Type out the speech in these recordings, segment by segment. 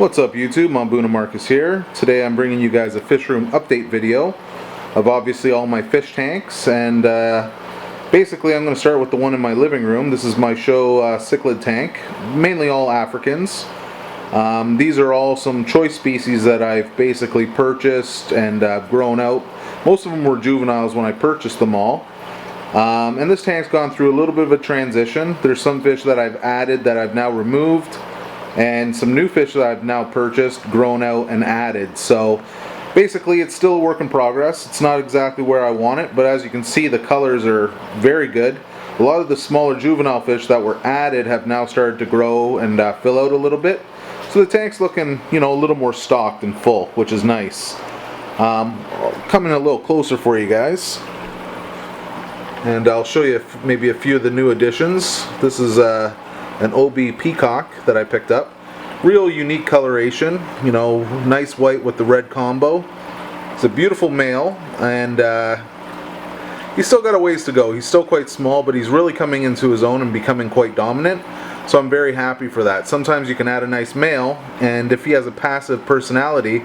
What's up YouTube, Mambuna Marcus here. Today I'm bringing you guys a fish room update video of obviously all my fish tanks, and basically I'm going to start with the one in my living room. This is my show cichlid tank, mainly all Africans. These are all some choice species that I've basically purchased and grown out. Most of them were juveniles when I purchased them all. And this tank's gone through a little bit of a transition. There's some fish that I've added that I've now removed, and some new fish that I've now purchased, grown out, and added. So basically it's still a work in progress. It's not exactly where I want it, but as you can see, the colors are very good. A lot of the smaller juvenile fish that were added have now started to grow and fill out a little bit. So the tank's looking, a little more stocked and full, which is nice. I'll come in a little closer for you guys, and I'll show you maybe a few of the new additions. This is an OB peacock that I picked up. Real unique coloration, nice white with the red combo. It's a beautiful male, and he's still got a ways to go. He's still quite small, but he's really coming into his own and becoming quite dominant. So I'm very happy for that. Sometimes you can add a nice male, and if he has a passive personality,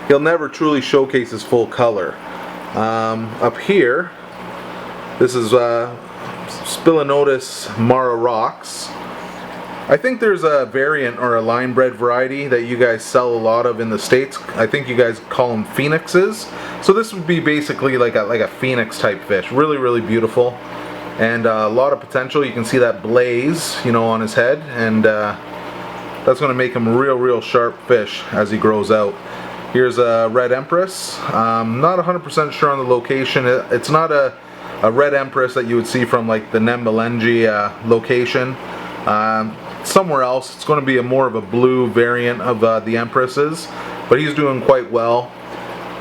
he'll never truly showcase his full color. Up here, this is Spilinotus Mara Rocks. I think there's a variant or a line bred variety that you guys sell a lot of in the States. I think you guys call them phoenixes. So this would be basically like a phoenix type fish. Really, really beautiful, and a lot of potential. You can see that blaze, on his head, and that's going to make him a real sharp fish as he grows out. Here's a red empress. Not 100% sure on the location. It's not a red empress that you would see from like the Nembalengi location. Somewhere else. It's going to be more of a blue variant of the empresses, but he's doing quite well.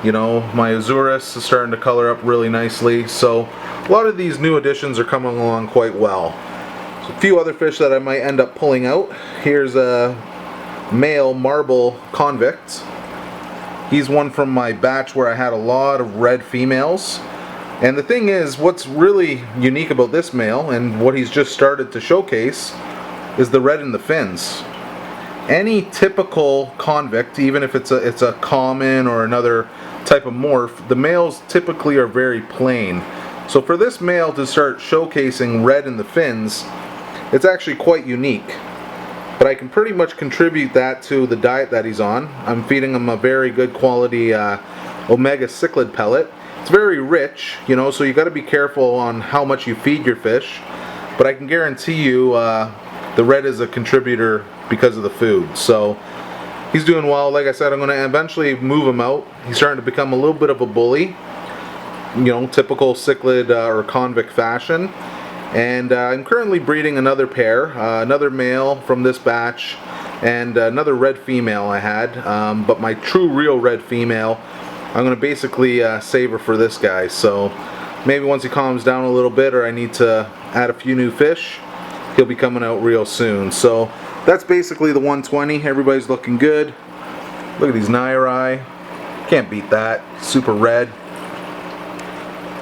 My Azurus is starting to color up really nicely, so a lot of these new additions are coming along quite well. So a few other fish that I might end up pulling out. Here's a male marble convict. He's one from my batch where I had a lot of red females. And the thing is, what's really unique about this male, and what he's just started to showcase, is the red in the fins. Any typical convict, even if it's a common or another type of morph, the males typically are very plain. So for this male to start showcasing red in the fins, it's actually quite unique. But I can pretty much contribute that to the diet that he's on. I'm feeding him a very good quality omega cichlid pellet. It's very rich, so you got to be careful on how much you feed your fish. But I can guarantee you the red is a contributor because of the food. So he's doing well. Like I said, I'm going to eventually move him out. He's starting to become a little bit of a bully, typical cichlid or convict fashion. And I'm currently breeding another pair, another male from this batch, and another red female I had. But my true real red female, I'm going to basically save her for this guy. So maybe once he calms down a little bit, or I need to add a few new fish, he'll be coming out real soon. So that's basically the 120. Everybody's looking good. Look at these Nairi. Can't beat that. Super red.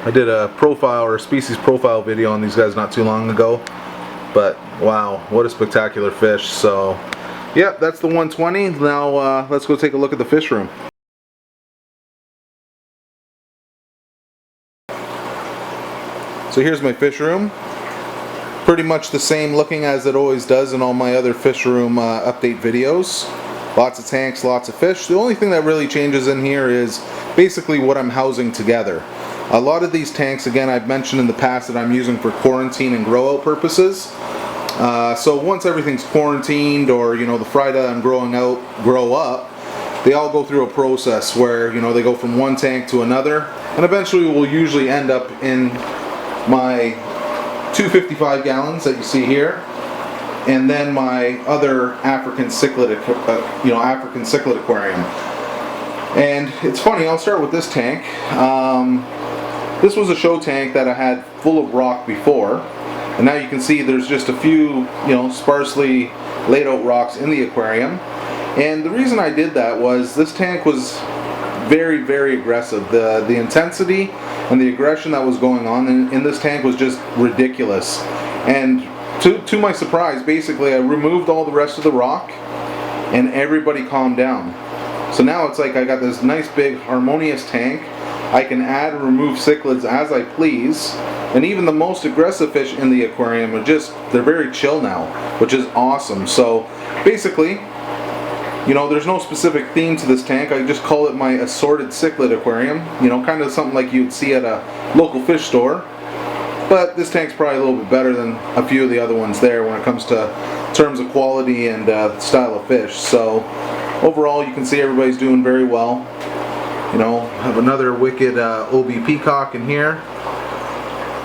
I did a profile or a species profile video on these guys not too long ago. But wow, what a spectacular fish. So yeah, that's the 120. Now let's go take a look at the fish room. So here's my fish room. Pretty much the same looking as it always does in all my other fish room update videos. Lots of tanks, lots of fish. The only thing that really changes in here is basically what I'm housing together. A lot of these tanks, again, I've mentioned in the past that I'm using for quarantine and grow out purposes. So once everything's quarantined, or the fry that I'm growing out grow up, they all go through a process where they go from one tank to another, and eventually will usually end up in my 255 gallons that you see here, and then my other African cichlid aquarium. And it's funny, I'll start with this tank. This was a show tank that I had full of rock before, and now you can see there's just a few sparsely laid out rocks in the aquarium. And the reason I did that was this tank was very aggressive. The intensity and the aggression that was going on in this tank was just ridiculous. And to my surprise, basically I removed all the rest of the rock, and everybody calmed down. So now it's like I got this nice big harmonious tank. I can add and remove cichlids as I please, and even the most aggressive fish in the aquarium are they're very chill now, which is awesome. So basically, you know, there's no specific theme to this tank. I just call it my assorted cichlid aquarium. You know, kind of something like you'd see at a local fish store. But this tank's probably a little bit better than a few of the other ones there when it comes to terms of quality and style of fish. So overall, you can see everybody's doing very well. You know, I have another wicked OB peacock in here,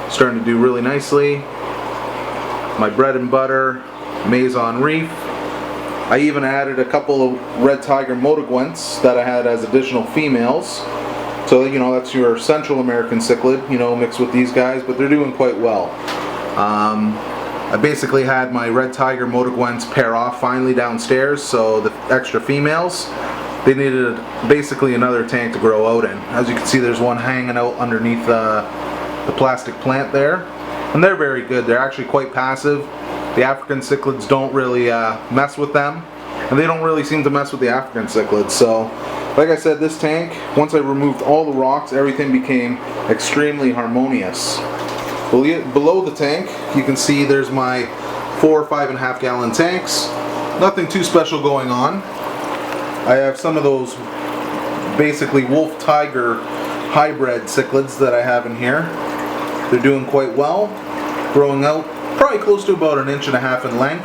starting to do really nicely. My bread and butter Maison Reef. I even added a couple of red tiger motaguents that I had as additional females. So, you know, that's your Central American cichlid, you know, mixed with these guys, but they're doing quite well. I basically had my red tiger motaguents pair off finally downstairs, so the extra females, they needed basically another tank to grow out in. As you can see, there's one hanging out underneath the plastic plant there, and they're very good. They're actually quite passive. The African cichlids don't really mess with them, and they don't really seem to mess with the African cichlids. So, like I said, this tank, once I removed all the rocks, everything became extremely harmonious. Below the tank, you can see there's my 4 5.5 gallon tanks. Nothing too special going on. I have some of those basically wolf tiger hybrid cichlids that I have in here. They're doing quite well, growing out probably close to about 1.5 inches in length,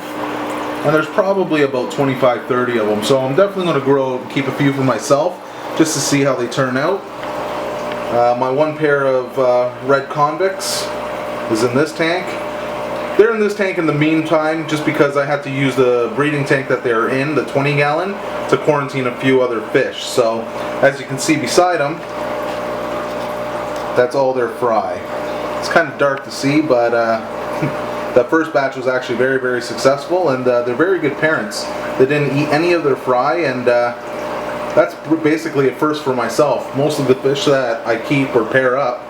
and there's probably about 25-30 of them, so I'm definitely going to grow and keep a few for myself just to see how they turn out. My one pair of red convicts is in this tank. They're in this tank in the meantime just because I had to use the breeding tank that they're in, the 20 gallon, to quarantine a few other fish. So as you can see beside them, that's all their fry. It's kind of dark to see, but that first batch was actually very, very successful, and they're very good parents. They didn't eat any of their fry, and that's basically a first for myself. Most of the fish that I keep or pair up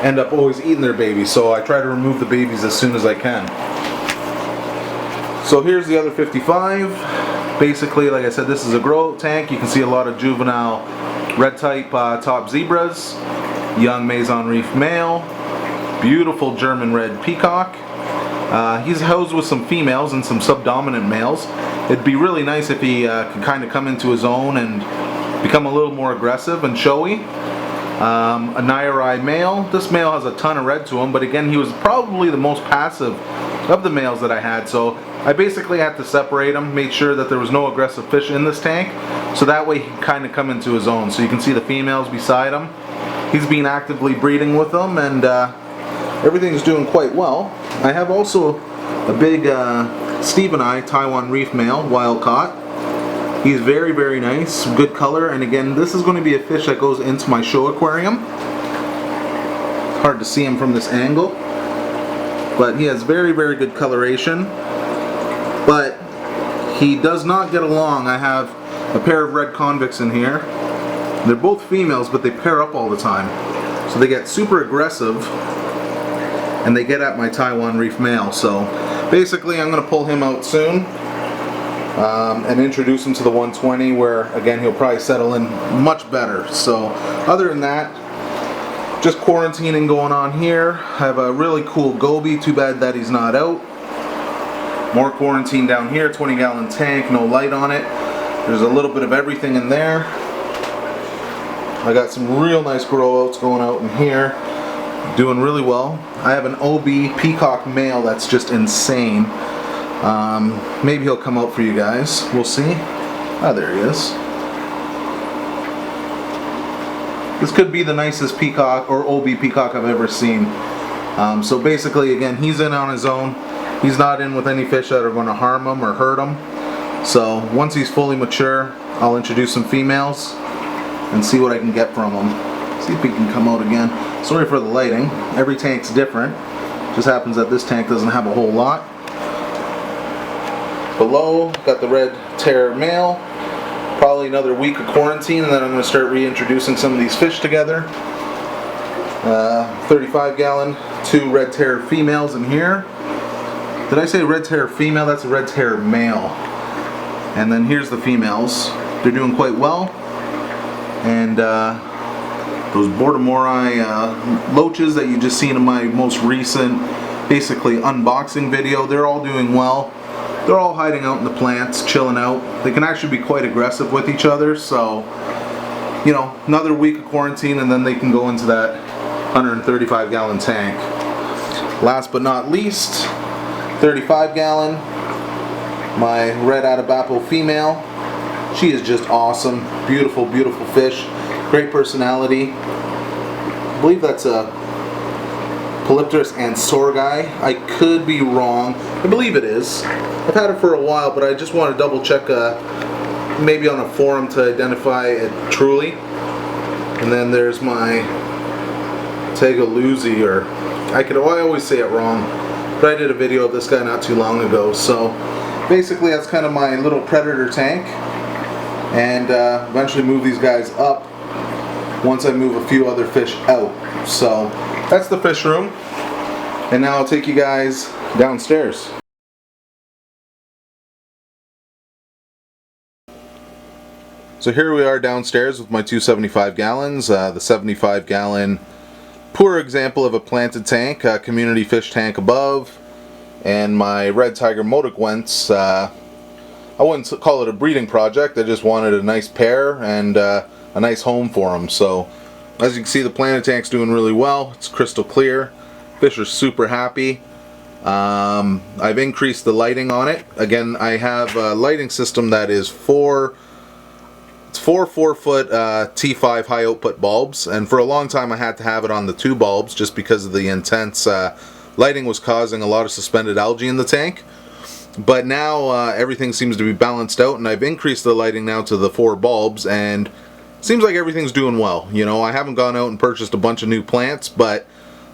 end up always eating their babies, so I try to remove the babies as soon as I can. So here's the other 55. Basically, like I said, this is a grow tank. You can see a lot of juvenile red type top zebras, young Maison Reef male, beautiful German red peacock. He's housed with some females and some subdominant males. It'd be really nice if he could kind of come into his own and become a little more aggressive and showy. A Nairi male. This male has a ton of red to him, but again, he was probably the most passive of the males that I had, so I basically had to separate him, made sure that there was no aggressive fish in this tank, so that way he can kind of come into his own. So you can see the females beside him. He's been actively breeding with them, and everything's doing quite well. I have also a big Steve and I Taiwan Reef male, wild caught. He's very, very nice, good color, and again, this is going to be a fish that goes into my show aquarium. Hard to see him from this angle, but he has very, very good coloration. But he does not get along. I have a pair of red convicts in here. They're both females, but they pair up all the time. So they get super aggressive, and they get at my Taiwan Reef male. So basically, I'm going to pull him out soon. And introduce him to the 120, where again he'll probably settle in much better. So other than that, just quarantining going on here. I have a really cool goby, too bad that he's not out. More quarantine down here, 20 gallon tank, no light on it. There's a little bit of everything in there. I got some real nice grow outs going out in here, doing really well. I have an OB peacock male that's just insane. Maybe he'll come out for you guys. We'll see. Ah, there he is. This could be the nicest peacock or OB peacock I've ever seen. So basically, again, he's in on his own. He's not in with any fish that are going to harm him or hurt him. So once he's fully mature, I'll introduce some females and see what I can get from him. See if he can come out again. Sorry for the lighting. Every tank's different. Just happens that this tank doesn't have a whole lot. Below, got the red terror male. Probably another week of quarantine, and then I'm going to start reintroducing some of these fish together. 35 gallon, 2 red terror females in here. Did I say red terror female? That's a red terror male. And then here's the females. They're doing quite well. And those Bordomori loaches that you just seen in my most recent, basically unboxing video, they're all doing well. They're all hiding out in the plants, chilling out. They can actually be quite aggressive with each other, so, you know, another week of quarantine and then they can go into that 135 gallon tank. Last but not least, 35 gallon, my red Atabapo female. She is just awesome. Beautiful, beautiful fish. Great personality. I believe that's a Polypterus ansorgi. I could be wrong. I believe it is. I've had it for a while, but I just want to double check maybe on a forum to identify it truly. And then there's my Tagaluzzi, or I always say it wrong, but I did a video of this guy not too long ago. So basically that's kind of my little predator tank, and eventually move these guys up once I move a few other fish out. So that's the fish room, and now I'll take you guys downstairs. So here we are downstairs with my 275 gallons, the 75 gallon poor example of a planted tank, community fish tank above, and my red tiger Modigwents. I wouldn't call it a breeding project, I just wanted a nice pair and a nice home for them. So as you can see, the planted tank's doing really well. It's crystal clear. Fish are super happy. I've increased the lighting on it. Again, I have a lighting system that is four 4-foot T5 high output bulbs, and for a long time I had to have it on the 2 bulbs just because of the intense lighting was causing a lot of suspended algae in the tank. But now everything seems to be balanced out, and I've increased the lighting now to the 4 bulbs, and seems like everything's doing well. You know, I haven't gone out and purchased a bunch of new plants, but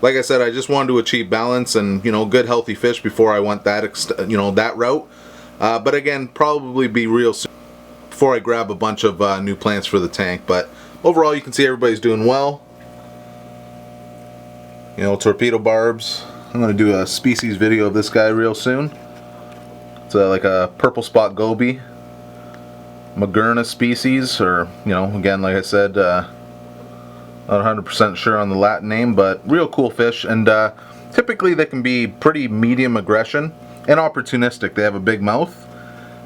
like I said, I just wanted to achieve balance and, you know, good healthy fish before I went that that route. But again, probably be real soon before I grab a bunch of new plants for the tank. But overall, you can see everybody's doing well. You know, torpedo barbs. I'm going to do a species video of this guy real soon. It's like a purple spot goby, Magurna species, or, you know, again, like I said, not 100% sure on the Latin name, but real cool fish. And typically they can be pretty medium aggression and opportunistic. They have a big mouth.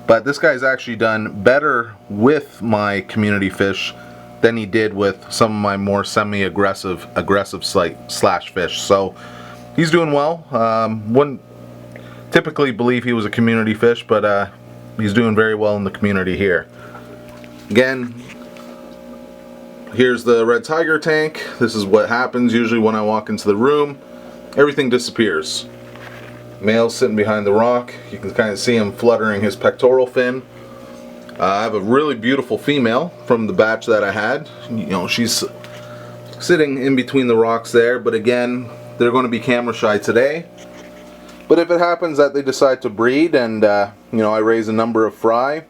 But this guy's actually done better with my community fish than he did with some of my more semi-aggressive slash fish. So he's doing well. Wouldn't typically believe he was a community fish, but he's doing very well in the community here. Again, here's the red tiger tank. This is what happens usually when I walk into the room. Everything disappears. Male's sitting behind the rock. You can kind of see him fluttering his pectoral fin. I have a really beautiful female from the batch that I had. You know, she's sitting in between the rocks there, but again, they're going to be camera shy today. But if it happens that they decide to breed and you know, I raise a number of fry,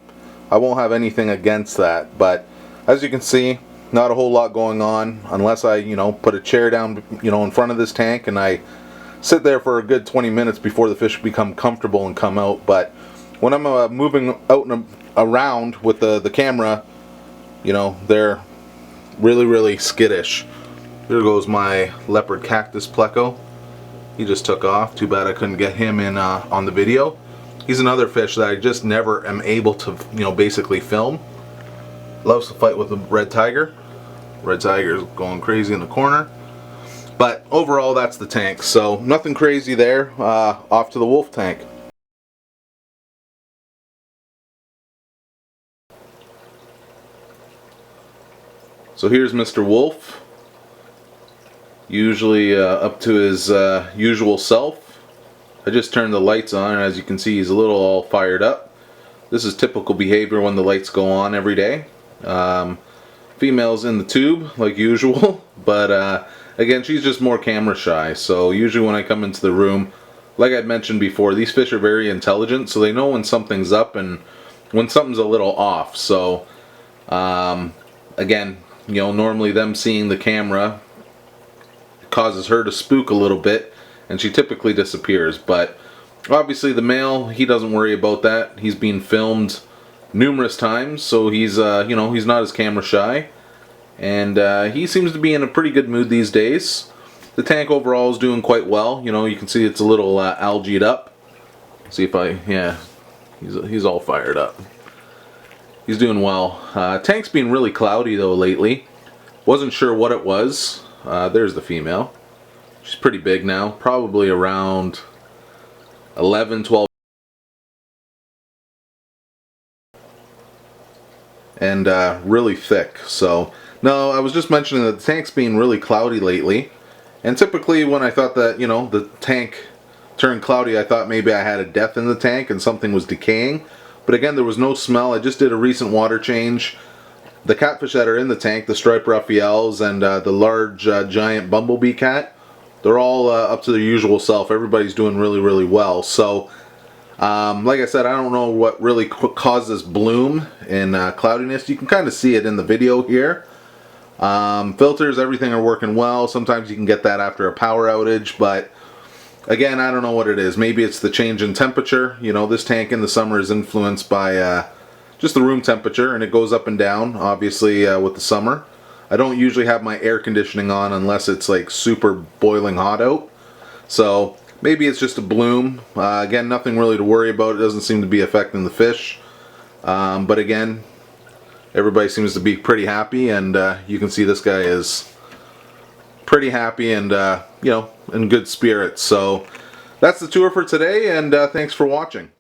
I won't have anything against that. But as you can see, not a whole lot going on unless I, you know, put a chair down, you know, in front of this tank and I sit there for a good 20 minutes before the fish become comfortable and come out. But when I'm moving out and around with the camera, you know, they're really skittish. There goes my Leopard Cactus Pleco. He just took off. Too bad I couldn't get him in on the video. He's another fish that I just never am able to, you know, basically film. Loves to fight with the red tiger. Red tiger is going crazy in the corner. But overall, that's the tank. So nothing crazy there. Off to the wolf tank. So here's Mr. Wolf. Usually up to his usual self. I just turned the lights on, and as you can see, he's a little all fired up. This is typical behavior when the lights go on every day. Female's in the tube like usual, but again, she's just more camera shy. So usually when I come into the room, like I'd mentioned before, these fish are very intelligent, so they know when something's up and when something's a little off. So again, you know, normally them seeing the camera causes her to spook a little bit, and she typically disappears. But obviously the male, he doesn't worry about that. He's being filmed numerous times, so he's you know, he's not as camera shy, and he seems to be in a pretty good mood these days. The tank overall is doing quite well. You know, you can see it's a little algaed up. See if I, yeah, he's all fired up. He's doing well. Tank's been really cloudy though lately. Wasn't sure what it was. There's the female. She's pretty big now, probably around 11, 12. And really thick. So, no, I was just mentioning that the tank's been really cloudy lately. And typically when I thought that, you know, the tank turned cloudy, I thought maybe I had a death in the tank and something was decaying. But again, there was no smell. I just did a recent water change. The catfish that are in the tank, the striped Raphaels and the large giant bumblebee cat, they're all up to their usual self. Everybody's doing really, really well. So, like I said, I don't know what really caused this bloom in cloudiness. You can kind of see it in the video here. Filters, everything are working well. Sometimes you can get that after a power outage, but again, I don't know what it is. Maybe it's the change in temperature. You know, this tank in the summer is influenced by just the room temperature, and it goes up and down, obviously, with the summer. I don't usually have my air conditioning on unless it's like super boiling hot out. So maybe it's just a bloom. Again, nothing really to worry about. It doesn't seem to be affecting the fish. But again, everybody seems to be pretty happy, and you can see this guy is pretty happy and you know, in good spirits. So that's the tour for today, and thanks for watching.